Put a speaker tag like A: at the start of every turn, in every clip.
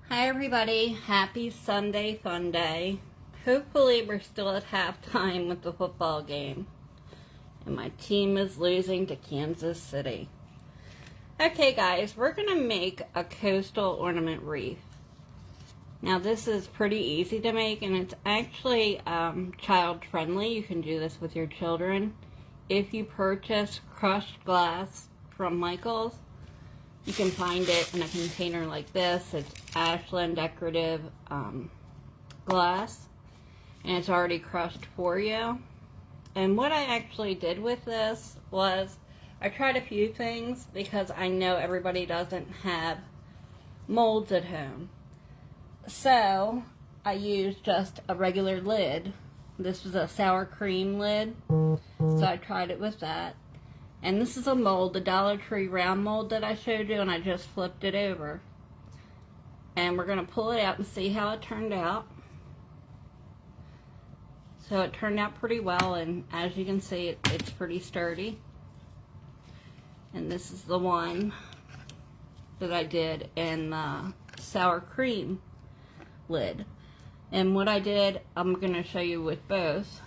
A: Hi everybody, happy Sunday fun day. Hopefully we're still at halftime with the football game. And my team is losing to Kansas City. Okay guys, we're going to make a coastal ornament wreath. Now this is pretty easy to make and it's actually child friendly. You can do this with your children. If you purchase crushed glass from Michael's, you can find it in a container like this. It's Ashland decorative glass, and it's already crushed for you. And what I actually did with this was I tried a few things because I know everybody doesn't have molds at home. So I used just a regular lid. This was a sour cream lid, so I tried it with that. And this is a mold, the Dollar Tree round mold that I showed you, and I just flipped it over. And we're going to pull it out and see how it turned out. So it turned out pretty well, and as you can see, it's pretty sturdy. And this is the one that I did in the sour cream lid. And what I did, I'm going to show you with both,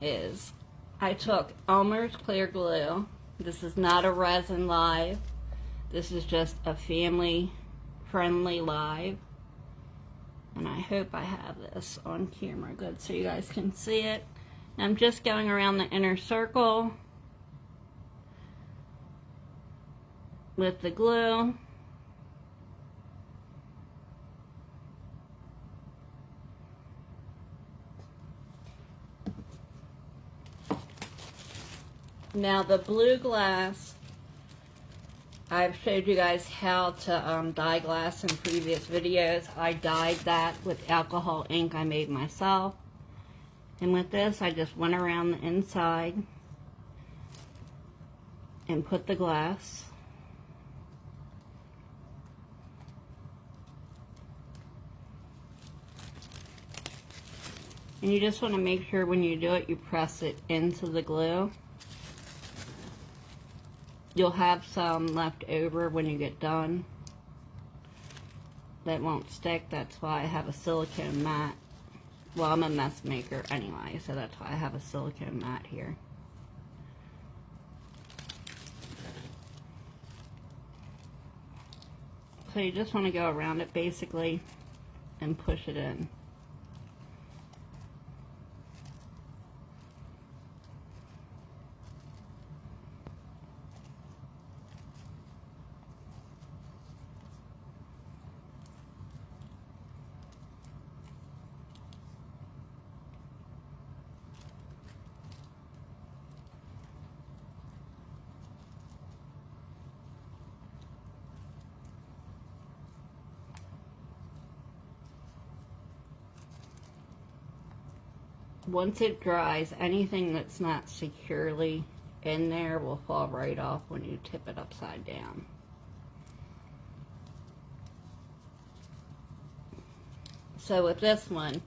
A: is I took Elmer's clear glue. This is not a Resin live. This is just a family friendly live. And I hope I have this on camera good so you guys can see it. And I'm just going around the inner circle with the glue. Now the blue glass, I've showed you guys how to dye glass in previous videos. I dyed that with alcohol ink I made myself. And with this, I just went around the inside and put the glass. And you just want to make sure when you do it, you press it into the glue. You'll have some left over when you get done that won't stick. That's why I have a silicone mat. Well, I'm a mess maker anyway, so that's why I have a silicone mat here. So you just want to go around it basically and push it in. Once it dries, anything that's not securely in there will fall right off when you tip it upside down. So with this one,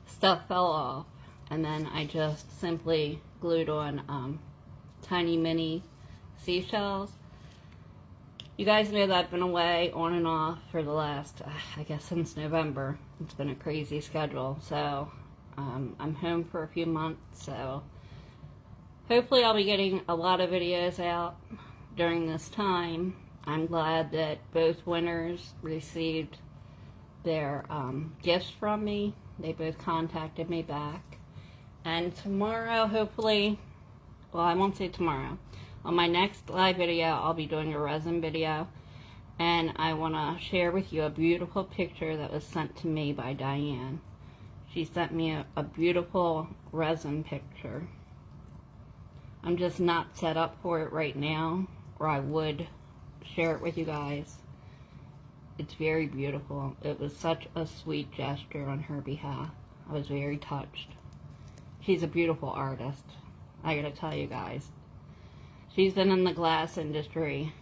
A: stuff fell off, and then I just simply glued on tiny mini seashells. You guys know that I've been away on and off for the last, I guess since November. It's been a crazy schedule, so I'm home for a few months, so hopefully I'll be getting a lot of videos out during this time. I'm glad that both winners received their gifts from me. They both contacted me back. And tomorrow, hopefully, well, I won't say tomorrow. On my next live video, I'll be doing a resin video. And I want to share with you a beautiful picture that was sent to me by Diane. She sent me a beautiful resin picture. I'm just not set up for it right now, or I would share it with you guys. It's very beautiful. It was such a sweet gesture on her behalf. I was very touched. She's a beautiful artist, I gotta tell you guys. She's been in the glass industry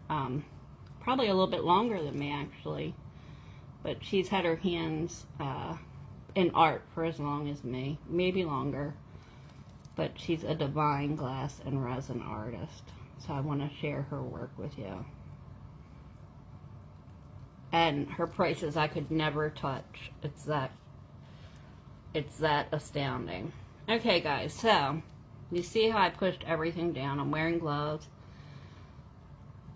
A: probably a little bit longer than me actually, but she's had her hands in art for as long as me, maybe longer, but she's a divine glass and resin artist, so I want to share her work with you. and her prices I could never touch. It's that astounding. Okay guys, so you see how I pushed everything down. I'm wearing gloves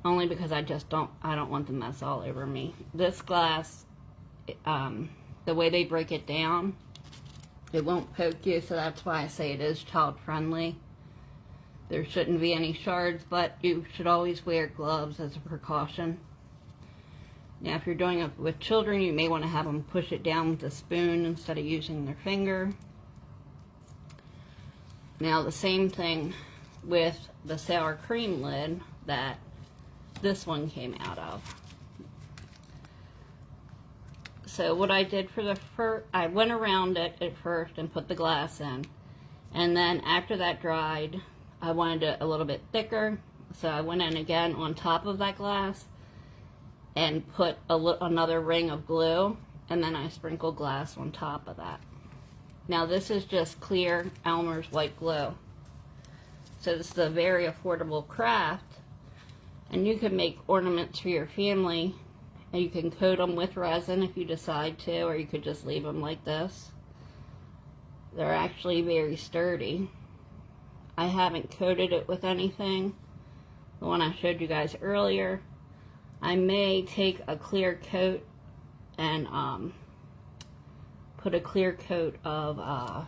A: only because I don't want the mess all over me. This glass, the way they break it down, it won't poke you, so that's why I say it is child friendly. There shouldn't be any shards, but you should always wear gloves as a precaution. Now, if you're doing it with children, you may want to have them push it down with a spoon instead of using their finger. Now, the same thing with the sour cream lid that this one came out of. So what I did for the first, I went around it at first and put the glass in. And then after that dried, I wanted it a little bit thicker. So I went in again on top of that glass and put another ring of glue, and then I sprinkled glass on top of that. Now this is just clear Elmer's white glue. So this is a very affordable craft, and you can make ornaments for your family, and you can coat them with resin if you decide to, or you could just leave them like this. They're actually very sturdy. I haven't coated it with anything. The one I showed you guys earlier, I may take a clear coat and put a clear coat of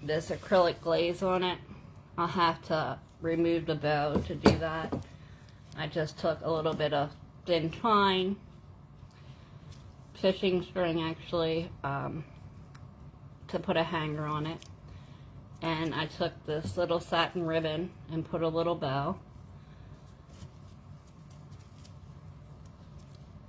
A: this acrylic glaze on it. I'll have to remove the bow to do that. I just took a little bit of thin twine, fishing string actually, to put a hanger on it. And I took this little satin ribbon and put a little bow.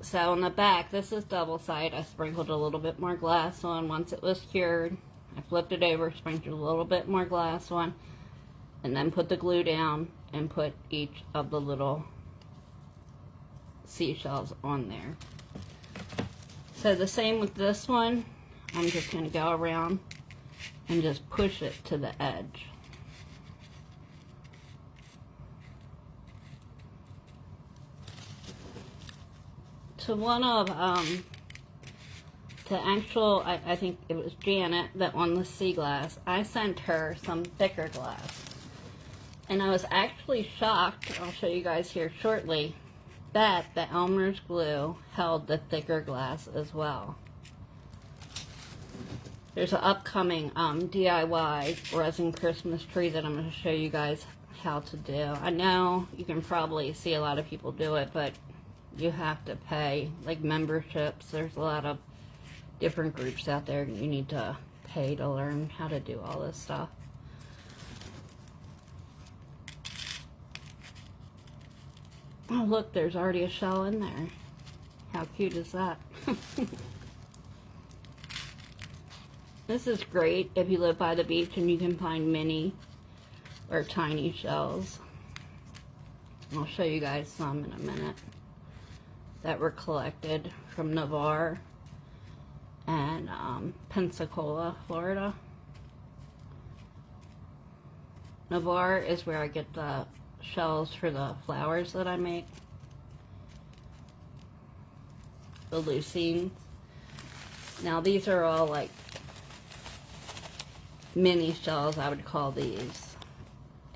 A: So on the back, this is double side. I sprinkled a little bit more glass on once it was cured. I flipped it over, sprinkled a little bit more glass on, and then put the glue down and put each of the little seashells on there. So the same with this one. I'm just going to go around and just push it to the edge. To one of, I think it was Janet that won the sea glass, I sent her some thicker glass. And I was actually shocked, I'll show you guys here shortly, that the Elmer's glue held the thicker glass as well. There's an upcoming DIY resin Christmas tree that I'm going to show you guys how to do. I know you can probably see a lot of people do it, but you have to pay, like memberships. There's a lot of different groups out there you need to pay to learn how to do all this stuff. Oh look, there's already a shell in there. How cute is that? This is great if you live by the beach and you can find mini or tiny shells. I'll show you guys some in a minute that were collected from Navarre and Pensacola, Florida. Navarre is where I get the shells for the flowers that I make. The leucines. Now these are all like mini shells, I would call these.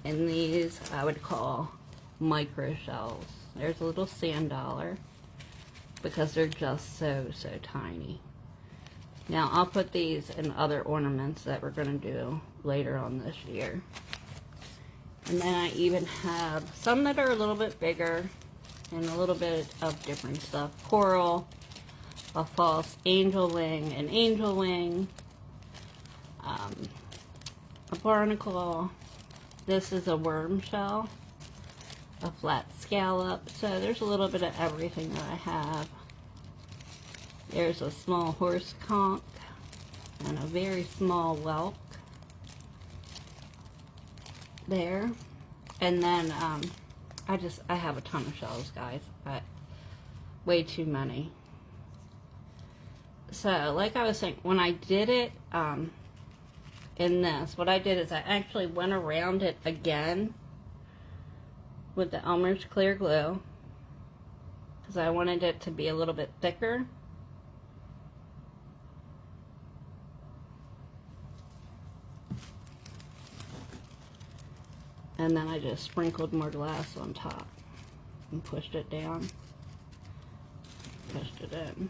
A: And these I would call micro shells. There's a little sand dollar because they're just so tiny. Now I'll put these in other ornaments that we're going to do later on this year. And then I even have some that are a little bit bigger and a little bit of different stuff. Coral, a false angel wing, an angel wing, a barnacle. This is a worm shell, a flat scallop. So there's a little bit of everything that I have. There's a small horse conch and a very small whelk there. And then I have a ton of shells, guys, but way too many. So like I was saying, when I did it in this, what I did is I actually went around it again with the Elmer's clear glue, because I wanted it to be a little bit thicker. And then I just sprinkled more glass on top and pushed it down, pushed it in,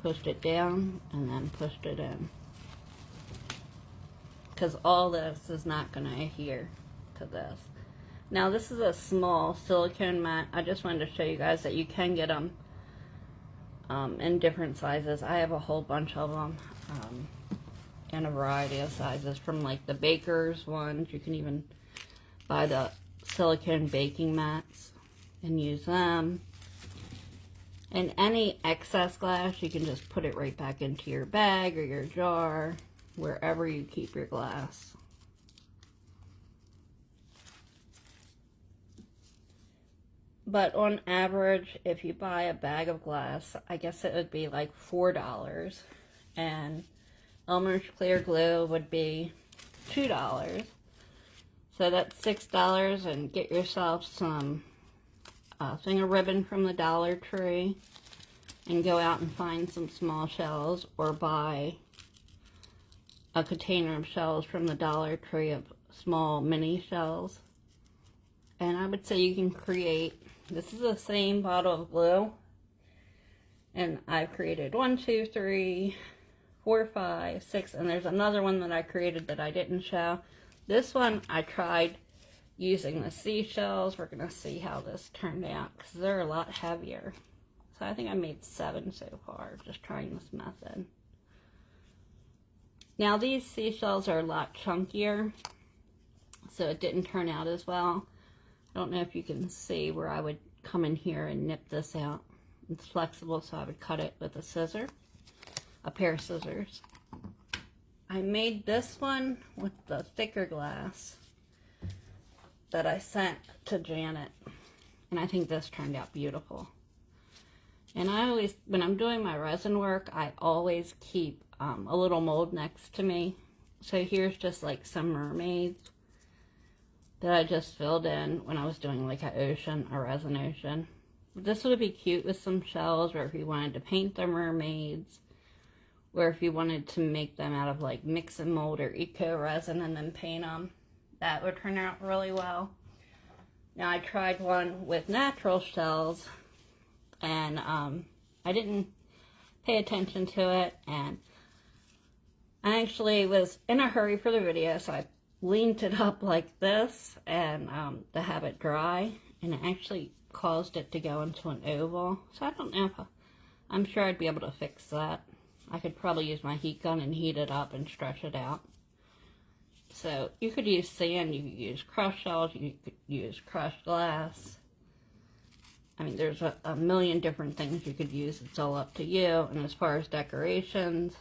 A: pushed it down, and then pushed it in. Because all this is not going to adhere to this. Now this is a small silicone mat. I just wanted to show you guys that you can get them in different sizes. I have a whole bunch of them in a variety of sizes, from like the baker's ones. You can even buy the silicone baking mats and use them. And any excess glass, you can just put it right back into your bag or your jar, wherever you keep your glass. But on average, if you buy a bag of glass, I guess it would be like $4. And Elmer's clear glue would be $2. So that's $6, and get yourself some thing of ribbon from the Dollar Tree and go out and find some small shells, or buy a container of shells from the Dollar Tree of small mini shells. And I would say you can create, this is the same bottle of glue, and I've created 1, 2, 3, 4, 5, 6, and there's another one that I created that I didn't show. This one I tried using the seashells. We're going to see how this turned out, because they're a lot heavier. So I think I made 7 so far, just trying this method. Now these seashells are a lot chunkier, so it didn't turn out as well. I don't know if you can see where I would come in here and nip this out. It's flexible, so I would cut it with a scissor, a pair of scissors. I made this one with the thicker glass that I sent to Janet, and I think this turned out beautiful. And I always, when I'm doing my resin work, I always keep a little mold next to me. So here's just like some mermaids that I just filled in when I was doing like an ocean, a resin ocean. This would be cute with some shells, or if you wanted to paint the mermaids, or if you wanted to make them out of like mix and mold or eco resin and then paint them, that would turn out really well. Now I tried one with natural shells, and I didn't pay attention to it, and I actually was in a hurry for the video, so I leaned it up like this and to have it dry, and it actually caused it to go into an oval. So I don't know if I'm sure I'd be able to fix that. I could probably use my heat gun and heat it up and stretch it out. So you could use sand, you could use crushed shells, you could use crushed glass. I mean, there's a million different things you could use. It's all up to you. And as far as decorations,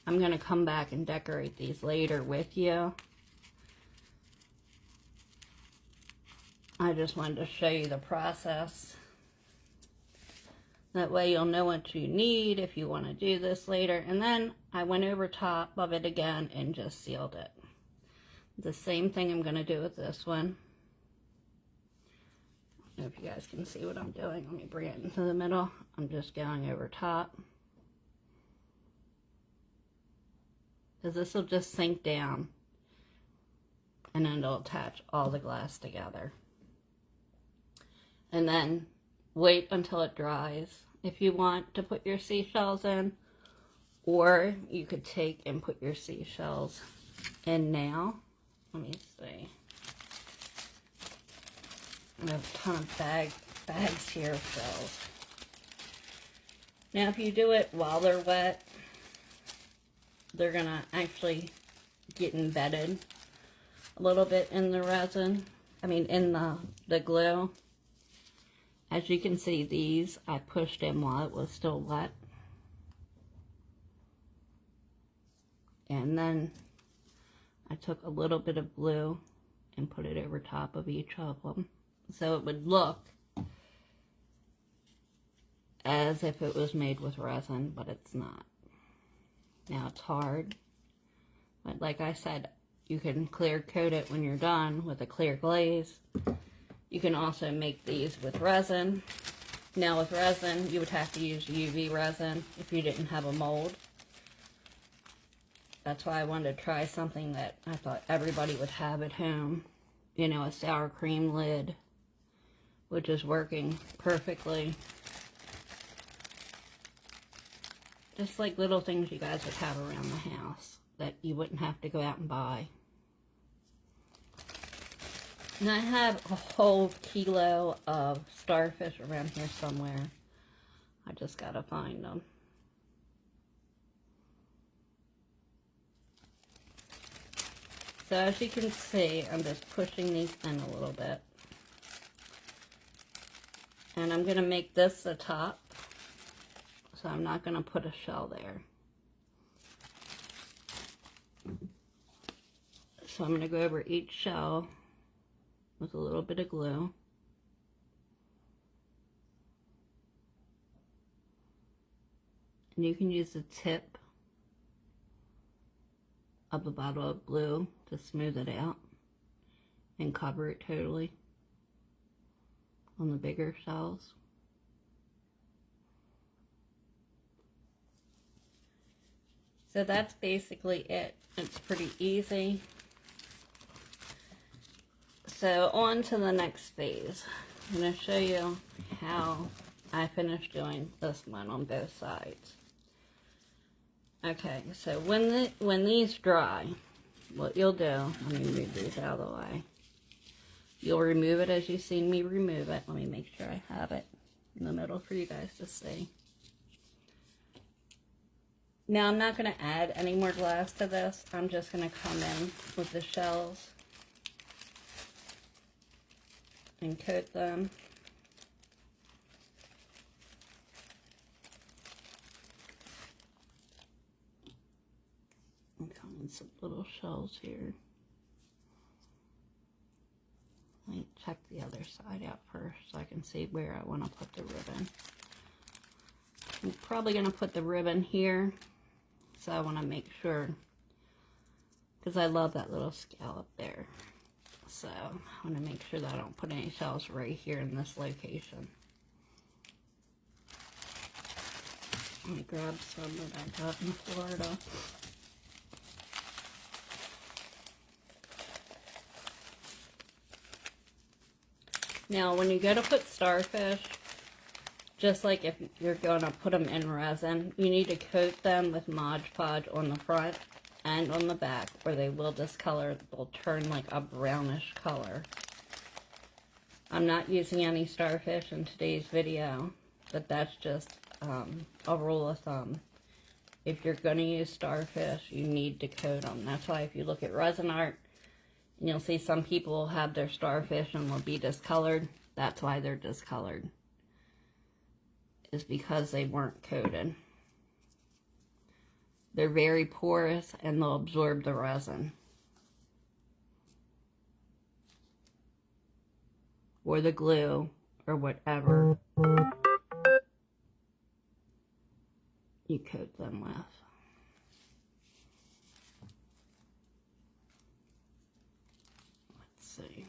A: I'm going to come back and decorate these later with you. I just wanted to show you the process. That way you'll know what you need if you want to do this later. And then I went over top of it again and just sealed it. The same thing I'm going to do with this one. I don't know if you guys can see what I'm doing. Let me bring it into the middle. I'm just going over top, because this will just sink down, and then it'll attach all the glass together. And then wait until it dries if you want to put your seashells in, or you could take and put your seashells in now. Let me see. I have a ton of bags here filled. Now, if you do it while they're wet, they're gonna actually get embedded a little bit in the resin. I mean, in the glue. As you can see, these I pushed in while it was still wet. And then I took a little bit of glue and put it over top of each of them, so it would look as if it was made with resin, but it's not. Now it's hard, but like I said, you can clear coat it when you're done with a clear glaze, You can also make these with resin. Now with resin, you would have to use UV resin if you didn't have a mold. That's why I wanted to try something that I thought everybody would have at home. You know, a sour cream lid, which is working perfectly. Just like little things you guys would have around the house that you wouldn't have to go out and buy. And I have a whole kilo of starfish around here somewhere. I just gotta find them. So as you can see, I'm just pushing these in a little bit. And I'm gonna make this the top. So I'm not gonna put a shell there. So I'm gonna go over each shell with a little bit of glue. And you can use the tip of a bottle of glue to smooth it out and cover it totally on the bigger shells. So that's basically it. It's pretty easy. So on to the next phase. I'm going to show you how I finished doing this one on both sides. Okay, so when these dry, what you'll do, let me move these out of the way. You'll remove it as you've seen me remove it. Let me make sure I have it in the middle for you guys to see. Now I'm not going to add any more glass to this. I'm just going to come in with the shells and coat them. I'm counting some little shells here. Let me check the other side out first so I can see where I want to put the ribbon. I'm probably going to put the ribbon here, so I want to make sure, because I love that little scallop there. So I want to make sure that I don't put any shells right here in this location. Let me grab some that I got in Florida. Now, when you go to put starfish, just like if you're going to put them in resin, you need to coat them with Mod Podge on the front and on the back, or they will discolor. They'll turn like a brownish color. I'm not using any starfish in today's video, but that's just a rule of thumb. If you're going to use starfish, you need to coat them. That's why if you look at resin art, and you'll see some people have their starfish and will be discolored. That's why they're discolored. Is because they weren't coated. They're very porous and they'll absorb the resin. Or the glue, or whatever you coat them with. See.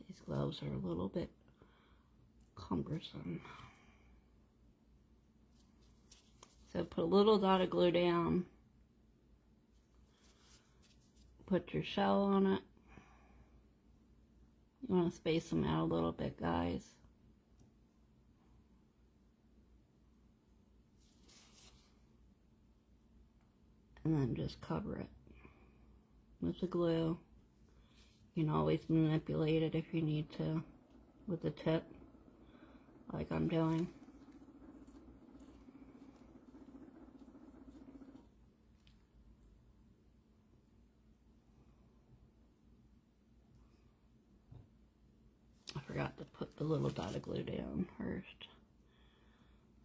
A: These gloves are a little bit cumbersome. So put a little dot of glue down. Put your shell on it. You want to space them out a little bit, guys. And then just cover it with the glue. You can always manipulate it if you need to with the tip, like I'm doing. I forgot to put the little dot of glue down first.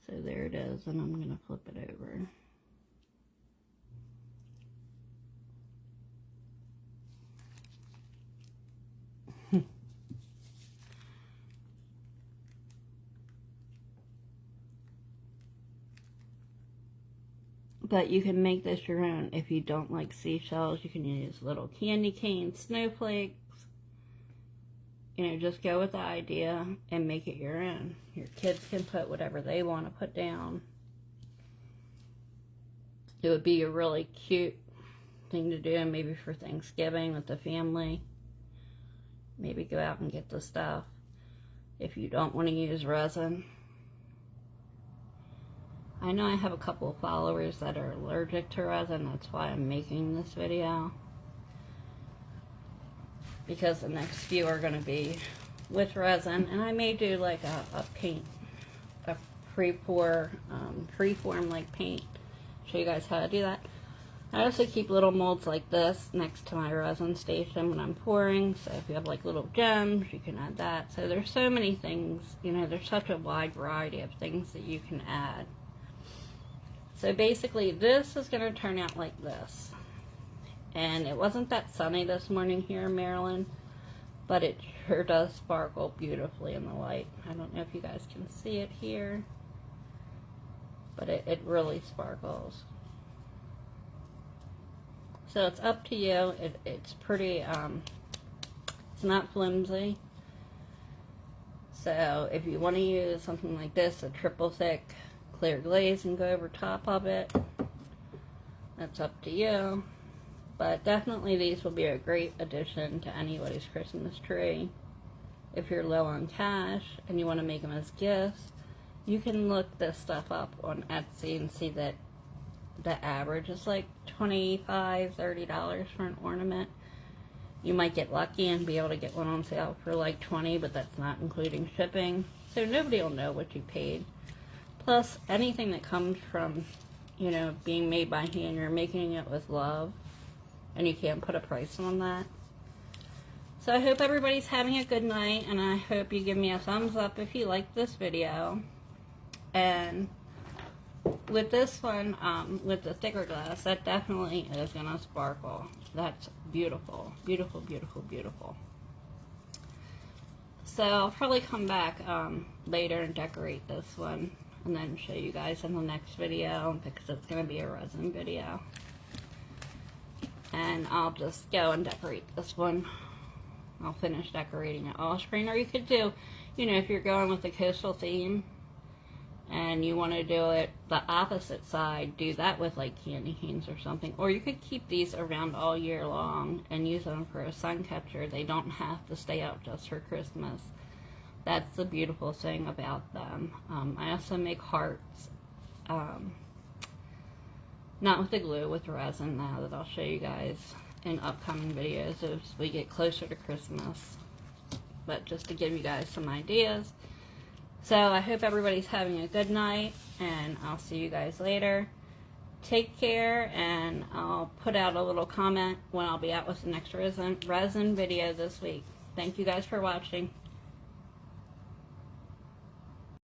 A: So there it is, and I'm going to flip it over. But you can make this your own. If you don't like seashells, you can use little candy canes, snowflakes. You know, just go with the idea and make it your own. Your kids can put whatever they want to put down. It would be a really cute thing to do, maybe for Thanksgiving with the family. Maybe go out and get the stuff if you don't want to use resin. I know I have a couple of followers that are allergic to resin. That's why I'm making this video. Because the next few are going to be with resin. And I may do like a paint, a pre-pour, freeform like paint. Show you guys how to do that. I also keep little molds like this next to my resin station when I'm pouring. So if you have like little gems, you can add that. So there's so many things, you know, there's such a wide variety of things that you can add. So basically this is going to turn out like this. And it wasn't that sunny this morning here in Maryland, but it sure does sparkle beautifully in the light. I don't know if you guys can see it here, but it really sparkles. So it's up to you. It's pretty, it's not flimsy. So if you want to use something like this, a triple thick clear glaze, and go over top of it, that's up to you. But definitely these will be a great addition to anybody's Christmas tree. If you're low on cash and you want to make them as gifts, you can look this stuff up on Etsy and see that the average is like $25, $30 for an ornament. You might get lucky and be able to get one on sale for like $20, but that's not including shipping. So nobody will know what you paid. Plus, anything that comes from, you know, being made by hand, you're making it with love, and you can't put a price on that. So I hope everybody's having a good night, and I hope you give me a thumbs up if you like this video. And with this one, with the thicker glass, that definitely is going to sparkle. That's beautiful. Beautiful, beautiful, beautiful. So I'll probably come back later and decorate this one, and then show you guys in the next video, because it's going to be a resin video. And I'll just go and decorate this one. I'll finish decorating it all screen. Or you could do, you know, if you're going with the coastal theme and you want to do it the opposite side, do that with like candy canes or something. Or you could keep these around all year long and use them for a sun catcher. They don't have to stay out just for Christmas. That's the beautiful thing about them. I also make hearts, not with the glue, with resin now, that I'll show you guys in upcoming videos as we get closer to Christmas. But just to give you guys some ideas. So I hope everybody's having a good night, and I'll see you guys later. Take care, and I'll put out a little comment when I'll be out with the next resin video this week. Thank you guys for watching.